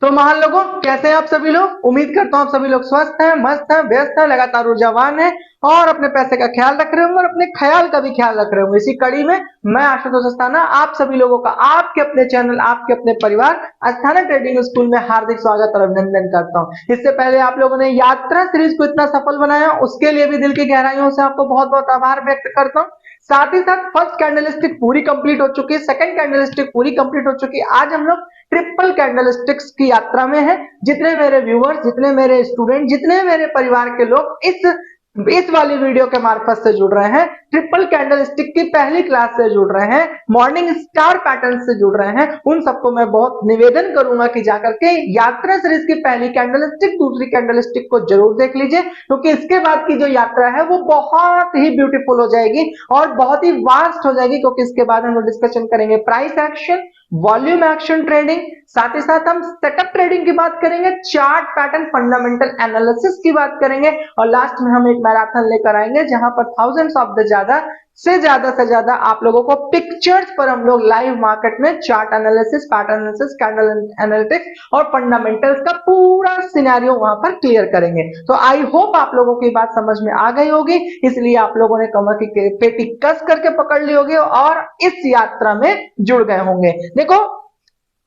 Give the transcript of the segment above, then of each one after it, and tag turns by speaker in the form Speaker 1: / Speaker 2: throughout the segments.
Speaker 1: तो महान लोगों, कैसे हैं आप सभी लोग। उम्मीद करता हूँ आप सभी लोग स्वस्थ हैं, मस्त हैं, व्यस्त हैं, लगातार ऊर्जावान हैं और अपने पैसे का ख्याल रख रहे होंगे और अपने ख्याल का भी ख्याल रख रहे होंगे। इसी कड़ी में मैं आशुतोष अस्थाना आप सभी लोगों का आपके अपने चैनल, आपके अपने परिवार अस्थाना ट्रेडिंग स्कूल में हार्दिक स्वागत और अभिनंदन करता हूँ। इससे पहले आप लोगों ने यात्रा सीरीज को इतना सफल बनाया, उसके लिए भी दिल की गहराइयों से आपको बहुत बहुत आभार व्यक्त करता हूँ। साथ ही साथ फर्स्ट कैंडलस्टिक पूरी कंप्लीट हो चुकी है, सेकंड कैंडलस्टिक पूरी कंप्लीट हो चुकी है। आज हम लोग ट्रिपल कैंडलस्टिक्स की यात्रा में है। जितने मेरे व्यूअर्स, जितने मेरे स्टूडेंट, जितने मेरे परिवार के लोग इस वाली वीडियो के मार्फत से जुड़ रहे हैं, ट्रिपल कैंडलस्टिक की पहली क्लास से जुड़ रहे हैं, मॉर्निंग स्टार पैटर्न से जुड़ रहे हैं, उन सबको मैं बहुत निवेदन करूंगा कि जाकर के यात्रा सीरीज की पहली कैंडलस्टिक, दूसरी कैंडलस्टिक को जरूर देख लीजिए, क्योंकि इसके बाद की जो यात्रा है वो बहुत ही ब्यूटीफुल हो जाएगी और बहुत ही वास्ट हो जाएगी, क्योंकि इसके बाद हम लोग डिस्कशन करेंगे price action, volume action trading, साथ ही साथ हम सेटअप ट्रेडिंग की बात करेंगे, चार्ट पैटर्न फंडामेंटल एनालिसिस की बात करेंगे और लास्ट में हम एक मैराथन लेकर आएंगे जहां पर थाउजेंड्स ऑफ द से ज्यादा आप लोगों को पिक्चर्स पर हम लोग लाइव मार्केट में chart analysis, pattern analysis, candle analytics और फंडामेंटल्स का पूरा सिनेरियो वहां पर क्लियर करेंगे। तो आई होप आप लोगों की बात समझ में आ गई होगी, इसलिए आप लोगों ने कमर की पेटी कस करके पकड़ ली होगी और इस यात्रा में जुड़ गए होंगे। देखो,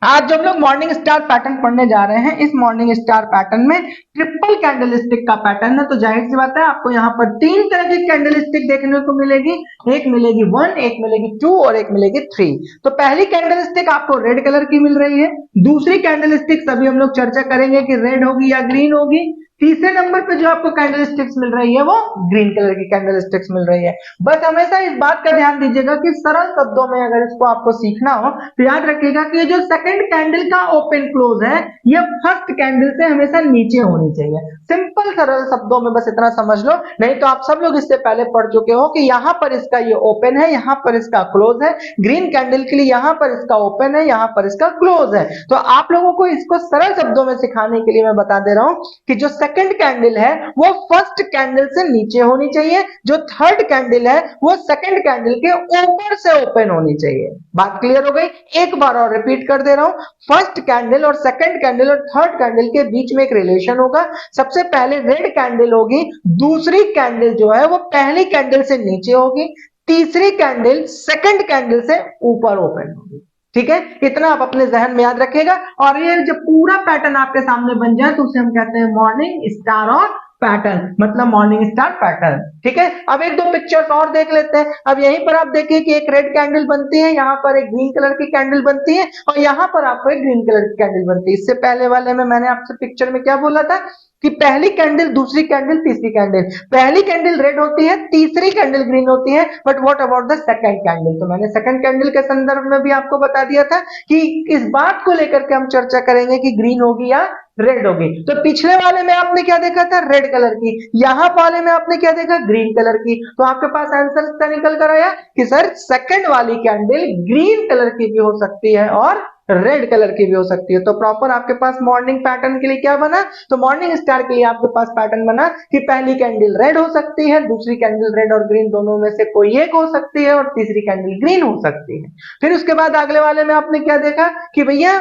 Speaker 1: आज जो हम लोग मॉर्निंग स्टार पैटर्न पढ़ने जा रहे हैं, इस मॉर्निंग स्टार पैटर्न में ट्रिपल कैंडलस्टिक का पैटर्न है, तो जाहिर सी बात है आपको यहाँ पर तीन तरह की कैंडलस्टिक देखने को मिलेगी। एक मिलेगी 1, एक मिलेगी 2 और एक मिलेगी 3। तो पहली कैंडलस्टिक आपको रेड कलर की मिल रही है, दूसरी कैंडलस्टिक सभी हम लोग चर्चा करेंगे कि रेड होगी या ग्रीन होगी, तीसरे नंबर पे जो आपको कैंडलस्टिक्स मिल रही है वो ग्रीन कलर की कैंडलस्टिक्स मिल रही है। बस हमेशा इस बात का ध्यान दीजिएगा कि सरल शब्दों में अगर इसको आपको सीखना हो तो याद रखिएगा कि जो सेकंड कैंडल का ओपन क्लोज है ये फर्स्ट कैंडल से हमेशा नीचे होनी चाहिए। सिंपल सरल शब्दों में बस इतना समझ लो, नहीं तो आप सब लोग इससे पहले पढ़ चुके हो कि यहाँ पर इसका ये ओपन है, यहाँ पर इसका क्लोज है, ग्रीन कैंडल के लिए यहाँ पर इसका ओपन है, यहाँ पर इसका क्लोज है। तो आप लोगों को इसको सरल शब्दों में सिखाने के लिए मैं बता दे रहा हूं कि जो सेकंड कैंडल है वो फर्स्ट कैंडल से नीचे होनी चाहिए, जो थर्ड कैंडल है वो सेकंड कैंडल के ऊपर से ओपन होनी चाहिए। बात क्लियर हो गई? एक बार और रिपीट कर दे रहा हूं, फर्स्ट कैंडल और सेकंड कैंडल और थर्ड कैंडल के बीच में एक रिलेशन होगा। सबसे पहले रेड कैंडल होगी, दूसरी कैंडल जो है वो पहली कैंडल से नीचे होगी, तीसरी कैंडल सेकंड कैंडल से ऊपर ओपन होगी। ठीक है, इतना आप अपने जहन में याद रखिएगा और ये जब पूरा पैटर्न आपके सामने बन जाए तो उसे हम कहते हैं मॉर्निंग स्टार और पैटर्न, मतलब मॉर्निंग स्टार पैटर्न। ठीक है, अब एक दो पिक्चर्स और देख लेते हैं। अब यहीं पर आप देखिए कि एक रेड कैंडल बनती है, यहाँ पर एक ग्रीन कलर की कैंडल बनती है और यहाँ पर आपको एक ग्रीन कलर की कैंडल बनती है। इससे पहले वाले में मैंने आपसे पिक्चर में क्या बोला था कि पहली कैंडल, दूसरी कैंडल, तीसरी कैंडल, पहली कैंडल रेड होती है, तीसरी कैंडल ग्रीन होती है, but what about the second candle. तो मैंने सेकंड कैंडल के संदर्भ में भी आपको बता दिया था कि इस बात को लेकर के हम चर्चा करेंगे कि ग्रीन होगी या रेड होगी। तो पिछले वाले में आपने क्या देखा था? रेड कलर की। यहां वाले में आपने क्या देखा? ग्रीन कलर की। तो आपके पास आंसर इसका निकल कर आया कि सर सेकंड वाली कैंडल ग्रीन कलर की भी हो सकती है और रेड कलर की भी हो सकती है। तो प्रॉपर आपके पास मॉर्निंग पैटर्न के लिए क्या बना? तो मॉर्निंग स्टार के लिए आपके पास पैटर्न बना कि पहली कैंडल रेड हो सकती है, दूसरी कैंडल रेड और ग्रीन दोनों में से कोई एक हो सकती है और तीसरी कैंडल ग्रीन हो सकती है। फिर उसके बाद अगले वाले में आपने क्या देखा कि भैया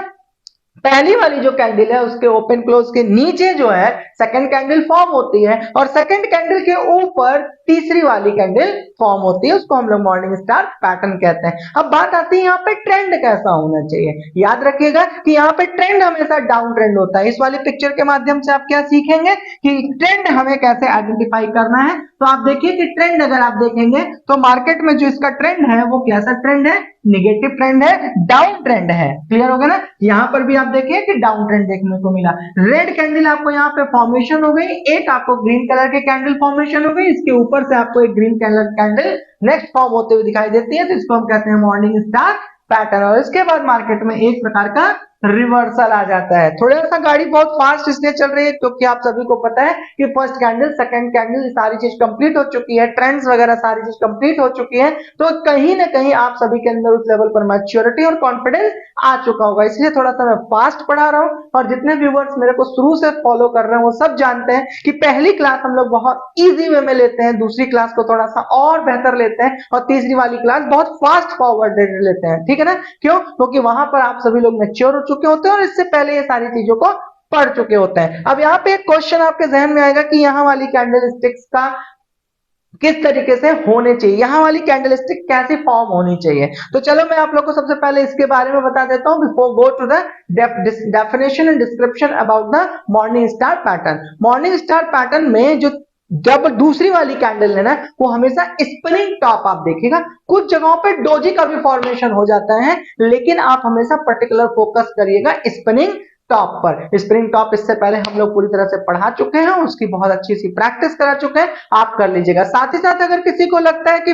Speaker 1: पहली वाली जो कैंडल है उसके ओपन क्लोज के नीचे जो है सेकंड कैंडल फॉर्म होती है और सेकंड कैंडल के ऊपर तीसरी वाली कैंडल फॉर्म होती है, उसको हम लोग मॉर्निंग स्टार पैटर्न कहते हैं। अब बात आती है यहाँ पे ट्रेंड कैसा होना चाहिए। याद रखिएगा कि यहाँ पे ट्रेंड हमेशा डाउन ट्रेंड होता है। इस वाले पिक्चर के माध्यम से आप क्या सीखेंगे कि ट्रेंड हमें कैसे आइडेंटिफाई करना है। तो आप देखिए कि ट्रेंड अगर आप देखेंगे तो मार्केट में जो इसका ट्रेंड है वो कैसा ट्रेंड है? निगेटिव ट्रेंड है, डाउन ट्रेंड है। क्लियर होगा ना? यहां पर भी आप देखिए कि डाउन ट्रेंड देखने को मिला। रेड कैंडल आपको यहाँ पे फॉर्मेशन हो गई, एक आपको ग्रीन कलर के कैंडल फॉर्मेशन हो गई, इसके ऊपर से आपको एक green colour candle next form होते हुए दिखाई देती है, तो इसको हम कहते हैं मॉर्निंग स्टार पैटर्न। और इसके बाद मार्केट में एक प्रकार का रिवर्सल आ जाता है। थोड़ा सा गाड़ी बहुत फास्ट इसलिए चल रही है क्योंकि आप सभी को पता है कि फर्स्ट कैंडल, सेकंड कैंडल, सारी चीज कंप्लीट हो चुकी है, ट्रेंड्स वगैरह सारी चीज कंप्लीट हो चुकी है, तो कहीं ना कहीं आप सभी के अंदर उस लेवल पर मैच्योरिटी और कॉन्फिडेंस आ चुका होगा, इसलिए थोड़ा सा मैं फास्ट पढ़ा रहा हूं। और जितने व्यूवर्स मेरे को शुरू से फॉलो कर रहे हैं वो सब जानते हैं कि पहली क्लास हम लोग बहुत इजी वे में लेते हैं, दूसरी क्लास को थोड़ा सा और बेहतर लेते हैं और तीसरी वाली क्लास बहुत फास्ट फॉरवर्ड लेते हैं। ठीक है ना? क्यों? क्योंकि वहां पर आप सभी लोग मैच्योर हो चुके होते हैं और इससे पहले ये सारी चीजों को पढ़ चुके होते हैं। अब यहाँ पे एक क्वेश्चन आपके जहन में आएगा कि यहाँ वाली कैंडल स्टिक्स का किस तरीके से होने चाहिए, यहाँ वाली कैंडलस्टिक कैसी फॉर्म होनी चाहिए। तो चलो मैं आप लोग को सबसे पहले इसके बारे में बता देता हूं before go to the definition and description about the morning star pattern. Morning star pattern में जो जब दूसरी वाली कैंडल है ना, वो हमेशा स्पिनिंग टॉप आप देखिएगा। कुछ जगहों पे डोजी का भी फॉर्मेशन हो जाता है, लेकिन आप हमेशा पर्टिकुलर फोकस करिएगा स्पिनिंग टॉप पर। स्प्रिंग टॉप इससे पहले हम लोग पूरी तरह से पढ़ा चुके हैं, उसकी बहुत अच्छी सी प्रैक्टिस करा चुके हैं, आप कर लीजिएगा। साथ ही साथ अगर किसी को लगता है कि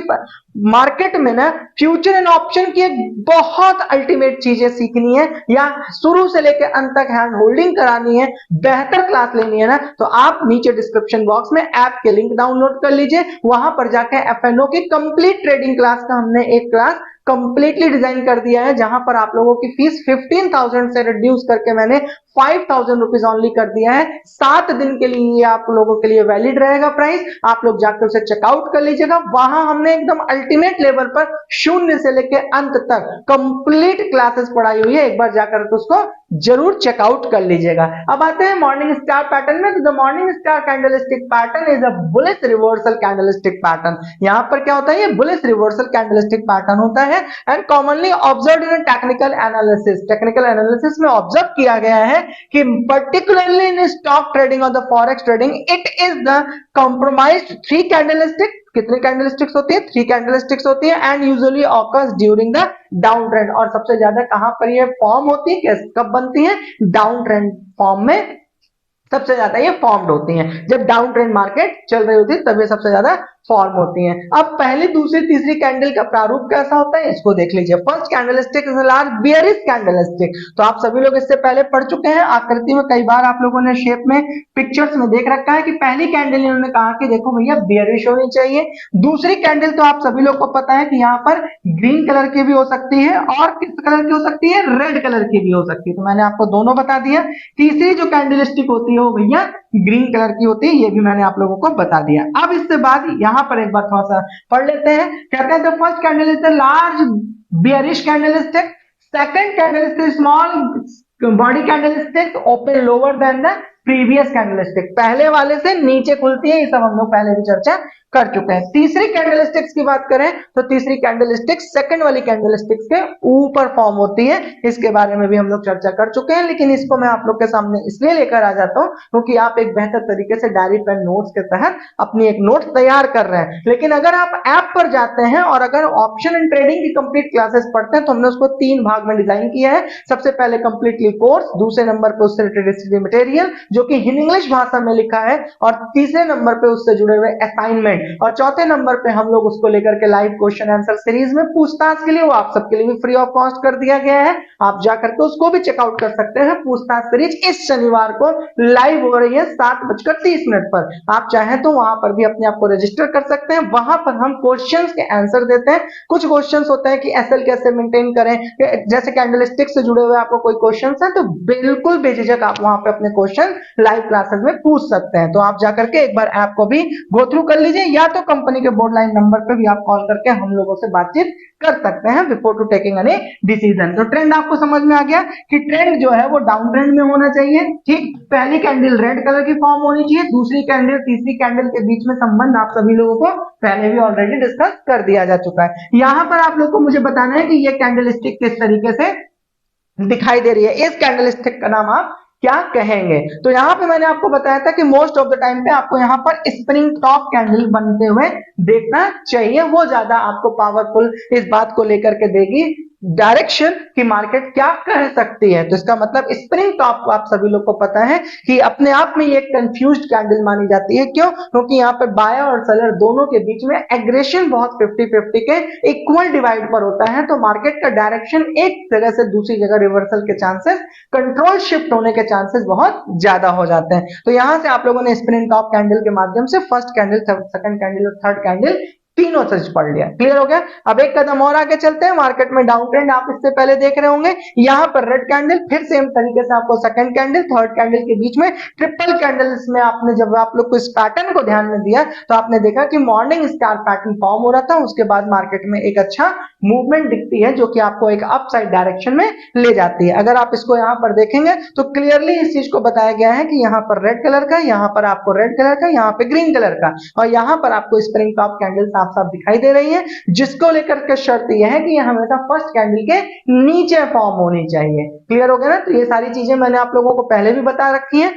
Speaker 1: मार्केट में ना फ्यूचर एंड ऑप्शन की एक बहुत अल्टीमेट चीजें सीखनी है या शुरू से लेकर अंत तक हैंड होल्डिंग करानी है, बेहतर क्लास लेनी है ना, तो आप नीचे डिस्क्रिप्शन बॉक्स में ऐप के लिंक डाउनलोड कर लीजिए। वहां पर जाकर एफएनओ की कंप्लीट ट्रेडिंग क्लास का हमने एक क्लास कंप्लीटली डिजाइन कर दिया है, जहां पर आप लोगों की फीस 15,000 से रिड्यूस करके मैंने 5,000 रुपीज ऑनली कर दिया है। 7 दिन के लिए आप लोगों के लिए वैलिड रहेगा प्राइस, आप लोग जाकर उसे चेकआउट कर लीजिएगा। वहां हमने एकदम अल्टीमेट लेवल पर शून्य से लेकर अंत तक कंप्लीट क्लासेस पढ़ाई हुई है, एक बार जाकर तो उसको जरूर चेकआउट कर लीजिएगा। अब आते हैं मॉर्निंग स्टार पैटर्न में। The morning star candlestick pattern is a bullish reversal candlestick pattern. यहां पर क्या होता है, ये बुलिश रिवर्सल कैंडलस्टिक पैटर्न होता है and commonly observed in technical analysis. Technical analysis में ऑब्जर्व किया गया है कि पर्टिकुलरली इन स्टॉक ट्रेडिंग और the forex trading it is the compromised three candlestick. कितनी कैंडलस्टिक्स होती है, 3 कैंडलस्टिक्स होती है and usually occurs during the down trend. और सबसे ज्यादा कहां पर ये फॉर्म होती है, कब बनती है, डाउन ट्रेंड फॉर्म में सबसे ज्यादा ये फॉर्म्ड होती हैं। जब डाउन ट्रेंड मार्केट चल रही होती है तब ये सबसे ज्यादा फॉर्म होती हैं। अब पहली दूसरी तीसरी कैंडल का प्रारूप कैसा होता है इसको देख लीजिए। First candlestick is a large bearish candlestick. तो आप सभी लोग इससे पहले पढ़ चुके हैं, आकृति में कई बार आप लोगों ने शेप में पिक्चर्स में देख रखा है कि पहली कैंडल इन्होंने कहा कि देखो भैया बेयरिश होनी चाहिए। दूसरी कैंडल तो आप सभी लोग को पता है कि यहाँ पर ग्रीन कलर की भी हो सकती है और किस कलर की हो सकती है, रेड कलर की भी हो सकती है, तो मैंने आपको दोनों बता दिया। तीसरी जो कैंडलस्टिक होती है वो भैया ग्रीन कलर की होती है, ये भी मैंने आप लोगों को बता दिया। अब इससे बाद यहाँ पर एक बार थोड़ा सा पढ़ लेते हैं। कहते हैं the first candle is the large bearish candlestick, second candle is small body candlestick open lower than the previous candlestick. पहले वाले से नीचे खुलती है, ये सब हम लोग पहले भी चर्चा कर चुके हैं। तीसरी कैंडलस्टिक्स की बात करें तो तीसरी कैंडलस्टिक सेकंड वाली कैंडलस्टिक्स के ऊपर फॉर्म होती है, इसके बारे में भी हम लोग चर्चा कर चुके हैं, लेकिन इसको मैं आप लोग के सामने इसलिए लेकर आ जाता हूं क्योंकि आप एक बेहतर तरीके से डायरी पेन नोट्स के तहत अपनी एक नोट तैयार कर रहे हैं। लेकिन अगर आप ऐप पर जाते हैं और अगर ऑप्शन एंड ट्रेडिंग की कंप्लीट क्लासेस पढ़ते हैं तो हमने उसको 3 भाग में डिजाइन किया है। सबसे पहले कंप्लीटली कोर्स, दूसरे नंबर पे उससे रिलेटेड मटेरियल जो कि इंग्लिश भाषा में लिखा है, और तीसरे नंबर पे उससे जुड़े हुए असाइनमेंट, और चौथे नंबर पे हम लोग उसको लेकर के लाइव क्वेश्चन आंसर सीरीज में पूछताछ के लिए, वो आप सबके लिए भी फ्री ऑफ कॉस्ट कर दिया गया है, आप जाकर के उसको भी चेकआउट कर सकते हैं। पूछताछ सीरीज इस शनिवार को लाइव हो रही है 7:30 पर। आप चाहें तो वहां पर भी अपने आप को रजिस्टर कर सकते हैं। वहां पर हम क्वेश्चंस के आंसर देते हैं। कुछ क्वेश्चंस होते हैं कि एसएल कैसे मेंटेन करें, जैसे कैंडलस्टिक से जुड़े हुए आपको कोई क्वेश्चंस है तो बिल्कुल बेझिझक आप वहां पे अपने क्वेश्चन लाइव क्लासेस में पूछ सकते हैं। तो आप जाकर के एक बार ऐप को भी गो थ्रू कर लीजिए, या तो कंपनी के बोर्ड लाइन नंबर पे भी आप कॉल करके हम लोगों से बातचीत कर सकते हैं before to taking any decision. तो ट्रेंड आपको समझ में आ गया कि ट्रेंड जो है वो डाउन ट्रेंड में होना चाहिए, ठीक। पहली कैंडल रेड कलर की फॉर्म होनी चाहिए, दूसरी कैंडल तीसरी कैंडल के बीच में संबंध आप सभी लोगों को पहले भी ऑलरेडी डिस्कस कर दिया जा चुका है। यहां पर आप लोग को मुझे बताना है कि ये कैंडलस्टिक किस तरीके से दिखाई दे रही है, इस कैंडलस्टिक का नाम आप क्या कहेंगे। तो यहां पे मैंने आपको बताया था कि मोस्ट ऑफ द टाइम पे आपको यहां पर स्प्रिंग टॉप कैंडल बनते हुए देखना चाहिए, वो ज्यादा आपको पावरफुल इस बात को लेकर के देगी डायरेक्शन कि मार्केट क्या कर सकती है। तो इसका मतलब स्प्रिंग टॉप आप सभी लोग को पता है कि अपने आप में ये एक कंफ्यूज्ड कैंडल मानी जाती है। क्यों? क्योंकि यहाँ पे बायर और सेलर दोनों के बीच में एग्रेशन बहुत 50-50 के इक्वल डिवाइड पर होता है, तो मार्केट का डायरेक्शन एक जगह से दूसरी जगह रिवर्सल के चांसेस, कंट्रोल शिफ्ट होने के चांसेस बहुत ज्यादा हो जाते हैं। तो यहां से आप लोगों ने स्प्रिंग टॉप कैंडल के माध्यम से फर्स्ट कैंडल, सेकंड कैंडल और थर्ड कैंडल तीनों चीज पढ़ लिया, क्लियर हो गया। अब एक कदम और आगे चलते हैं, मार्केट में डाउन ट्रेंड आप इससे पहले देख रहे होंगे, यहां पर रेड कैंडल, फिर सेम तरीके से आपको सेकंड कैंडल, थर्ड कैंडल के बीच में ट्रिपल कैंडल्स में आपने जब आप लोग को इस पैटर्न को ध्यान में दिया तो आपने देखा कि मॉर्निंग स्टार पैटर्न फॉर्म हो रहा था, उसके बाद मार्केट में एक अच्छा मूवमेंट दिखती है जो कि आपको एक अपसाइड डायरेक्शन में ले जाती है। अगर आप इसको यहां पर देखेंगे तो क्लियरली इस चीज को बताया गया है कि यहां पर रेड कलर का, यहां पर आपको रेड कलर का, यहां पे ग्रीन कलर का, और यहां पर आपको स्प्रिंग टॉप कैंडल साफ साफ दिखाई दे रही है, जिसको लेकर के शर्त यह है कि यह हमेशा फर्स्ट कैंडल के नीचे फॉर्म होनी चाहिए। क्लियर हो गया ना। तो ये सारी चीजें मैंने आप लोगों को पहले भी बता रखी है।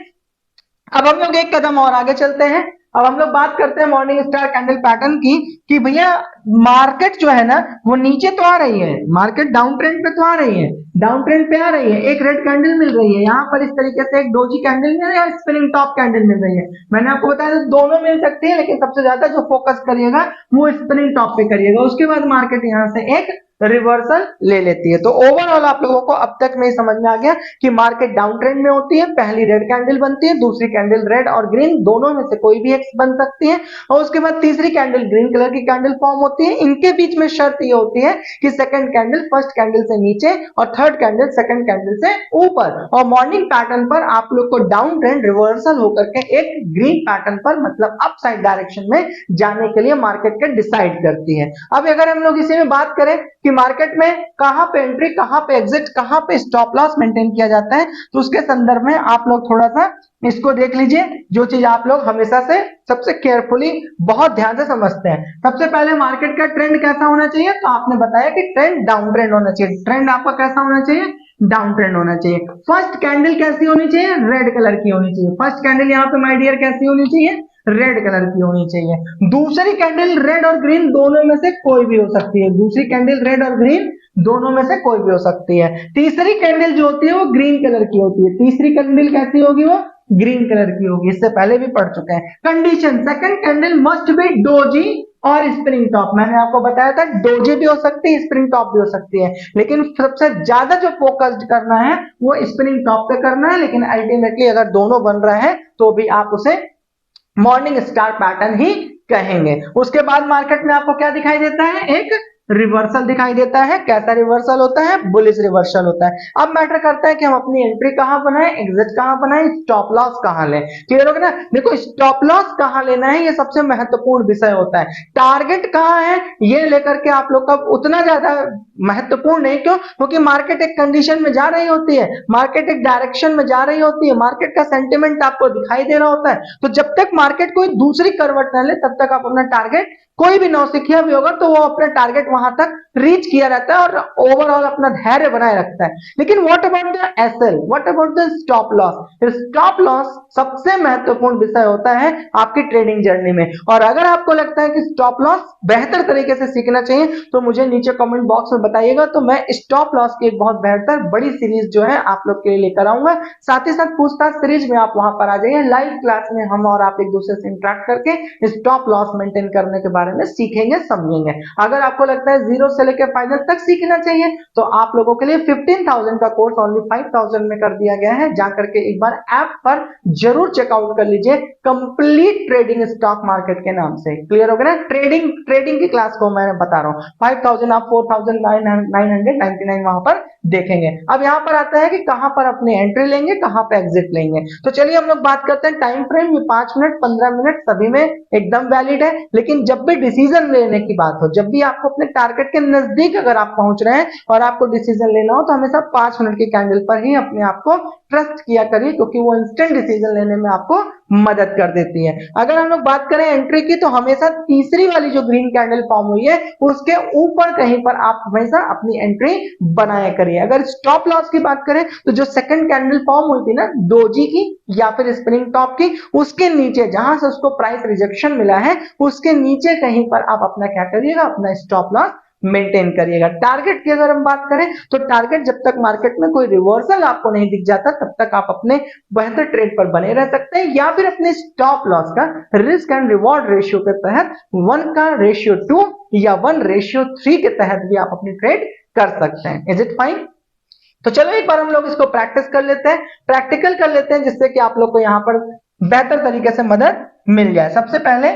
Speaker 1: अब हम लोग एक कदम और आगे चलते हैं। अब हम लोग बात करते हैं मॉर्निंग स्टार कैंडल पैटर्न की, कि भैया मार्केट जो है ना वो नीचे तो आ रही है, मार्केट डाउन ट्रेंड पे तो आ रही है, डाउन ट्रेंड पे आ रही है, एक रेड कैंडल मिल रही है यहाँ पर, इस तरीके से एक डोजी कैंडल मिल रही है, स्पिनिंग टॉप कैंडल मिल रही है। मैंने आपको बताया दोनों मिल सकती है, लेकिन सबसे ज्यादा जो फोकस करिएगा वो स्पिनिंग टॉप पे करिएगा। उसके बाद मार्केट यहाँ से एक रिवर्सल ले लेती है। तो ओवरऑल आप लोगों को अब तक में समझ में आ गया कि मार्केट डाउन ट्रेंड में होती है, पहली रेड कैंडल बनती है, दूसरी कैंडल रेड और ग्रीन दोनों में से कोई भी एक बन सकती है, और उसके बाद तीसरी कैंडल ग्रीन कलर की कैंडल फॉर्म होती है। इनके बीच में शर्त ये होती है कि सेकंड कैंडल फर्स्ट कैंडल से नीचे और थर्ड कैंडल सेकंड कैंडल से ऊपर, और मॉर्निंग पैटर्न पर आप लोग को डाउन ट्रेंड रिवर्सल होकर के एक ग्रीन पैटर्न पर मतलब अपसाइड डायरेक्शन में जाने के लिए मार्केट के डिसाइड करती है। अब अगर हम लोग इसी में बात करें कि मार्केट में कहां पे एंट्री, कहां पे एग्जिट, कहां पे स्टॉप लॉस मेंटेन किया जाता है, तो उसके संदर्भ में आप लोग थोड़ा सा इसको देख लीजिए, जो चीज आप लोग हमेशा से सबसे केयरफुली बहुत ध्यान से समझते हैं। सबसे पहले मार्केट का ट्रेंड कैसा होना चाहिए, तो आपने बताया कि ट्रेंड डाउन ट्रेंड होना चाहिए। ट्रेंड आपका कैसा होना चाहिए, डाउन ट्रेंड होना चाहिए। फर्स्ट कैंडल कैसी होनी चाहिए, रेड कलर की होनी चाहिए। फर्स्ट कैंडल यहाँ पे माय डियर कैसी होनी चाहिए, रेड कलर की होनी चाहिए। दूसरी कैंडल रेड और ग्रीन दोनों में से कोई भी हो सकती है, दूसरी कैंडल रेड और ग्रीन दोनों में से कोई भी हो सकती है। तीसरी कैंडल जो होती है वो ग्रीन कलर की होती है, तीसरी कैंडल कैसी होगी, वो ग्रीन कलर की होगी, इससे पहले भी पढ़ चुके हैं। Condition, second candle must be doji और स्प्रिंग टॉप। मैंने आपको बताया था डोजी भी हो सकती है, स्प्रिंग टॉप भी हो सकती है, लेकिन सबसे ज्यादा जो फोकस्ड करना है वो स्प्रिंग टॉप पे करना है। लेकिन अल्टीमेटली अगर दोनों बन रहा है तो भी आप उसे मॉर्निंग स्टार पैटर्न ही कहेंगे। उसके बाद मार्केट में आपको क्या दिखाई देता है, एक रिवर्सल दिखाई देता है। कैसा रिवर्सल होता है, बुलिश रिवर्सल होता है। अब मैटर करता है कि हम अपनी एंट्री कहां बनाएं, एग्जिट कहां बनाएं, स्टॉप लॉस कहां लें। क्लियर हो गया ना। देखो स्टॉप लॉस कहां लेना है ये सबसे महत्वपूर्ण विषय होता है। टारगेट कहां है ये लेकर के आप लोग का उतना ज्यादा महत्वपूर्ण नहीं, क्यों, क्योंकि मार्केट एक कंडीशन में जा रही होती है, मार्केट एक डायरेक्शन में जा रही होती है, मार्केट का सेंटिमेंट आपको दिखाई दे रहा होता है। तो जब तक मार्केट कोई दूसरी करवट न ले तब तक आप अपना टारगेट, कोई भी नौसिखिया भी होगा तो वो अपना टारगेट वहां तक रीच किया रहता है और ओवरऑल अपना धैर्य बनाए रखता है। लेकिन what about the SL, what about the stop loss. Stop loss सबसे महत्वपूर्ण विषय होता है आपकी ट्रेडिंग जर्नी में। और अगर आपको लगता है कि स्टॉप लॉस बेहतर तरीके से सीखना चाहिए तो मुझे नीचे कमेंट बॉक्स में बताइएगा, तो मैं स्टॉप लॉस की एक बहुत बेहतर बड़ी सीरीज जो है आप लोग के लिए लेकर आऊंगा। साथ ही साथ पूछताछ सीरीज में आप वहां पर आ जाइए, लाइव क्लास में हम और आप एक दूसरे से इंटरेक्ट करके स्टॉप लॉस मेंटेन करने के बारे में सीखेंगे समझेंगे। अगर आपको लगता है जीरो से लेकर फाइनल तक सीखना चाहिए तो आप लोगों के लिए 15,000 का कोर्स ओनली 5,000 में कर दिया गया है, जाकर के एक बार ऐप पर जरूर चेकआउट कर लीजिए, कंप्लीट ट्रेडिंग स्टॉक मार्केट के नाम से। क्लियर हो गया ना। ट्रेडिंग की क्लास को मैं बता रहा हूँ, 5,000 आप 4,999 वहां पर देखेंगे। अब यहां पर आता है कि कहां पर अपनी एंट्री लेंगे, कहां पर एग्जिट लेंगे। तो चलिए हम लोग बात करते हैं टाइम फ्रेम। ये 5 मिनट 15 मिनट सभी में एकदम वैलिड है, लेकिन जब भी डिसीजन लेने की बात हो, जब भी आपको अपने टारगेट के नजदीक अगर आप पहुंच रहे हैं और आपको डिसीजन लेना हो तो हमेशा 5 मिनट की कैंडल पर ही अपने आप को ट्रस्ट किया करिए, क्योंकि वो इंस्टेंट डिसीजन लेने में आपको मदद कर देती है। अगर हम लोग बात करें एंट्री की तो हमेशा तीसरी वाली जो ग्रीन कैंडल फॉर्म हुई है उसके ऊपर कहीं पर आप हमेशा अपनी एंट्री बनाया करिए। अगर स्टॉप लॉस की बात करें तो जो सेकंड कैंडल फॉर्म हुई थी ना डोजी की या फिर स्प्रिंग टॉप की, उसके नीचे जहां से उसको प्राइस रिजेक्शन मिला है उसके नीचे कहीं पर आप अपना क्या करिएगा, अपना स्टॉप लॉस मेंटेन करिएगा। टारगेट की अगर हम बात करें तो टारगेट जब तक मार्केट में कोई रिवर्सल आपको नहीं दिख जाता तब तक आप अपने बेहतर ट्रेड पर बने रह सकते हैं, या फिर अपने स्टॉप लॉस का रिस्क एंड रिवॉर्ड रेशियो के तहत 1 का रेशियो 2 या 1 रेशियो 3 के तहत भी आप अपनी ट्रेड कर सकते हैं। Is it fine. तो चलो एक बार हम लोग इसको प्रैक्टिस कर लेते हैं, प्रैक्टिकल कर लेते हैं, जिससे कि आप लोग को यहां पर बेहतर तरीके से मदद मिल जाए। सबसे पहले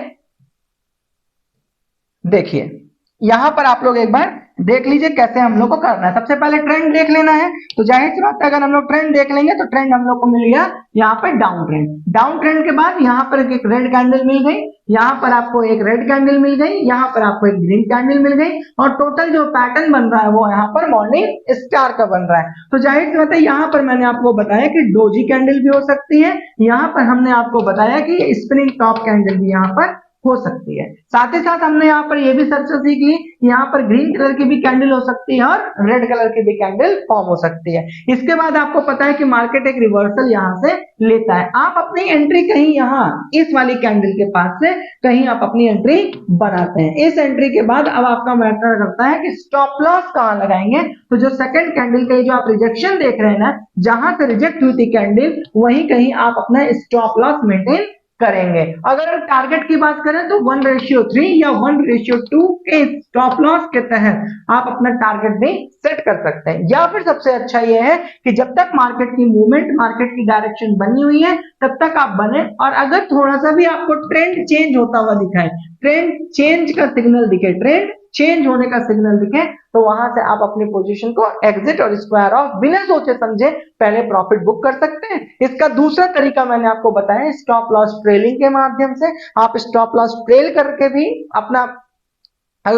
Speaker 1: देखिए यहां पर आप लोग एक बार देख लीजिए कैसे हम लोग को करना है। सबसे पहले ट्रेंड देख लेना है, तो जाहिर सी बात है अगर हम लोग ट्रेंड देख लेंगे तो ट्रेंड हम लोग को मिल गया यहाँ पर डाउन ट्रेंड। डाउन ट्रेंड के बाद यहाँ पर एक रेड कैंडल मिल गई, यहाँ पर आपको एक रेड कैंडल मिल गई, यहाँ पर आपको एक ग्रीन कैंडल मिल गई, और टोटल जो पैटर्न बन रहा है वो यहाँ पर मॉर्निंग स्टार का बन रहा है। तो जाहिर सी बात है यहाँ पर मैंने आपको बताया कि डोजी कैंडल भी हो सकती है, यहाँ पर हमने आपको बताया कि स्पिनिंग टॉप कैंडल भी यहाँ पर हो सकती है। साथ ही साथ हमने यहाँ पर ये भी चर्चा सीख ली, यहाँ पर ग्रीन कलर की भी कैंडल हो सकती है और रेड कलर की भी कैंडल फॉर्म हो सकती है। इसके बाद आपको पता है कि मार्केट एक रिवर्सल यहाँ से लेता है। आप अपनी एंट्री कहीं यहाँ इस वाली कैंडल के पास से कहीं आप अपनी एंट्री बनाते हैं। इस एंट्री के बाद अब आपका मैटर करता है कि स्टॉप लॉस कहाँ लगाएंगे। तो जो सेकंड कैंडल का जो आप रिजेक्शन देख रहे हैं ना, जहां से रिजेक्ट हुई थी कैंडल, वहीं कहीं आप अपना स्टॉप लॉस मेंटेन करेंगे। अगर हम टारगेट की बात करें तो 1:3 या 1:2 के स्टॉप लॉस के तहत आप अपना टारगेट भी सेट कर सकते हैं। या फिर सबसे अच्छा यह है कि जब तक मार्केट की मूवमेंट, मार्केट की डायरेक्शन बनी हुई है तब तक आप बने, और अगर थोड़ा सा भी आपको ट्रेंड चेंज होता हुआ दिखाए, ट्रेंड चेंज का सिग्नल दिखे, ट्रेंड चेंज होने का सिग्नल दिखे, तो वहां से आप अपनी पोजीशन को एग्जिट और स्क्वायर ऑफ बिना सोचे समझे पहले प्रॉफिट बुक कर सकते हैं। इसका दूसरा तरीका मैंने आपको बताया, स्टॉप लॉस ट्रेलिंग के माध्यम से आप स्टॉप लॉस ट्रेल करके भी अपना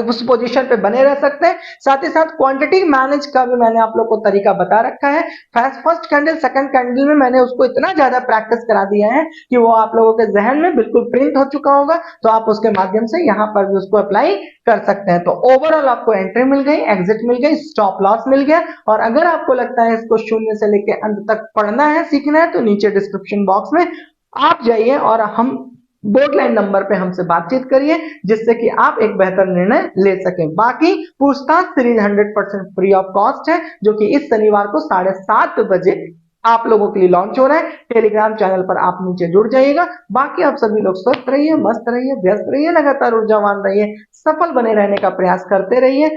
Speaker 1: उस पोजीशन पे बने रह सकते हैं। साथ ही साथ क्वांटिटी मैनेज का भी मैंने आप लोग को तरीका बता रखा है। फर्स्ट कैंडल सेकंड कैंडल में मैंने उसको इतना ज्यादा प्रैक्टिस करा दिया है कि वो आप लोगों के जहन में बिल्कुल प्रिंट हो चुका होगा, तो आप उसके माध्यम से यहाँ पर भी उसको अप्लाई कर सकते हैं। तो ओवरऑल आपको एंट्री मिल गई, एग्जिट मिल गई, स्टॉप लॉस मिल गया। और अगर आपको लगता है इसको शून्य से लेकर अंत तक पढ़ना है, सीखना है, तो नीचे डिस्क्रिप्शन बॉक्स में आप जाइए और हम बोर्ड लाइन नंबर पे हमसे बातचीत करिए, जिससे कि आप एक बेहतर निर्णय ले सकें। बाकी पूछताछ सीरीज 100% फ्री ऑफ कॉस्ट है, जो कि इस शनिवार को 7:30 बजे आप लोगों के लिए लॉन्च हो रहा है। टेलीग्राम चैनल पर आप नीचे जुड़ जाइएगा। बाकी आप सभी लोग स्वस्थ रहिए, मस्त रहिए, व्यस्त रहिए, लगातार ऊर्जावान रहिए, सफल बने रहने का प्रयास करते रहिए।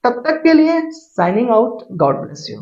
Speaker 1: तब तक के लिए signing out, God bless you.